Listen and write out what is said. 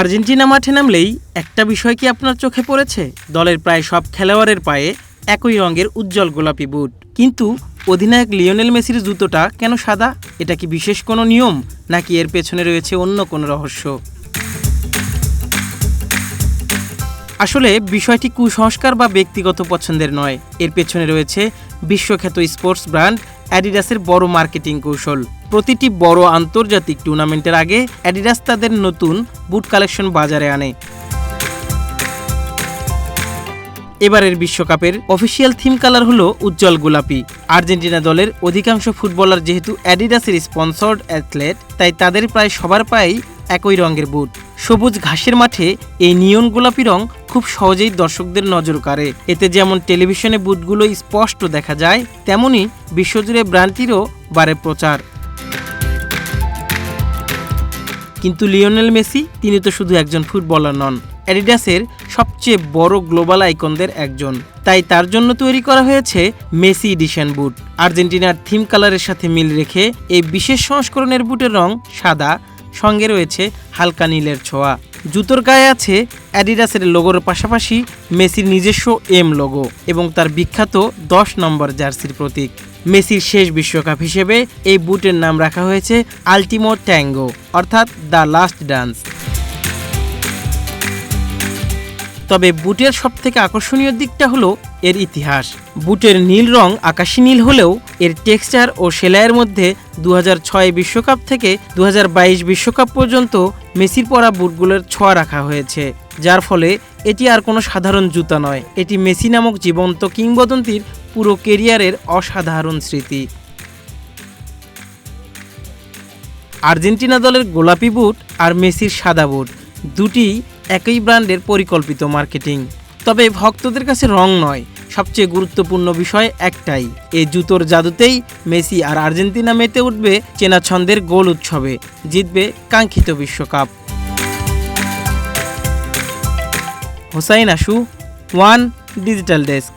Argentina মাঠে নামলেই একটা বিষয় কি আপনার চোখে পড়েছে? দলের প্রায় সব খেলোয়াড়ের পায়ে একই রঙের উজ্জ্বল গোলাপি বুট। কিন্তু অধিনায়ক লিওনেল মেসির জুতোটা কেন সাদা? এটা কি বিশেষ কোনো নিয়ম, নাকি এর পেছনে রয়েছে অন্য কোনো রহস্য? আসলে বিষয়টি কুসংস্কার বা ব্যক্তিগত পছন্দের নয়। এর পেছনে রয়েছে বিশ্বখ্যাত স্পোর্টস ব্র্যান্ড অ্যাডিডাসের বড় মার্কেটিং কৌশল। প্রতিটি বড় আন্তর্জাতিক টুর্নামেন্টের আগে অ্যাডিডাস তাদের নতুন বুট কালেকশন বাজারে আনে। এবারের বিশ্বকাপের অফিসিয়াল থিম কালার হলো উজ্জ্বল গোলাপি। আর্জেন্টিনা দলের অধিকাংশ ফুটবলার যেহেতু অ্যাডিডাসের স্পন্সর্ড অ্যাথলেট, তাই তাদের প্রায় সবার পায়েই একই রঙের বুট। সবুজ ঘাসের মাঠে এই নিয়ন গোলাপি রং খুব সহজেই দর্শকদের নজর কাড়ে। এতে যেমন টেলিভিশনে বুটগুলো স্পষ্ট দেখা যায়, তেমনি বিশ্বজুড়ে ব্র্যান্ডটিরও বাড়ে প্রচার। কিন্তু লিওনেল মেসি তিনি তো শুধু একজন ফুটবলার নন, অ্যাডিডাসের সবচেয়ে বড় গ্লোবাল আইকনদের একজন। তাই তার জন্য তৈরি করা হয়েছে মেসি এডিশন বুট। আর্জেন্টিনার থিম কালারের সাথে মিল রেখে এই বিশেষ সংস্করণের বুটের রং সাদা, সঙ্গে রয়েছে হালকা নীলের ছোঁয়া। জুতোর গায়ে আছে অ্যাডিডাসের লোগোর পাশাপাশি মেসির নিজস্ব এম লোগো এবং তার বিখ্যাত 10 নম্বর জার্সির প্রতীক। মেসির শেষ বিশ্বকাপ হিসেবে এই বুটের নাম রাখা হয়েছে আল্টিমো ট্যাঙ্গো, অর্থাৎ দ্য লাস্ট ডান্স। তবে বুটের সবথেকে আকর্ষণীয় দিকটা হলো এর ইতিহাস। বুটের নীল রং আকাশী নীল হলেও এর টেক্সচার ও সেলাইয়ের মধ্যে 2006 বিশ্বকাপ থেকে 2022 বিশ্বকাপ পর্যন্ত মেসির পরা বুটগুলোর ছোঁয়া রাখা হয়েছে, যার ফলে এটি আর কোনো সাধারণ জুতা নয়। এটি মেসি নামক জীবন্ত কিংবদন্তির পুরো কেরিয়ারের অসাধারণ স্মৃতি। আর্জেন্টিনা দলের গোলাপি বুট আর মেসির সাদা বুট দুটি একই ব্র্যান্ডের পরিকল্পিত মার্কেটিং। তবে ভক্তদের কাছে রং নয়, সবচেয়ে গুরুত্বপূর্ণ বিষয় একটাই, এই জুতোর জাদুতেই মেসি আর আর্জেন্টিনা মেতে উঠবে চেনা ছন্দের গোল উৎসবে, জিতবে কাঙ্ক্ষিত বিশ্বকাপ। হোসাইন আশু, ওয়ান ডিজিটাল ডেস্ক।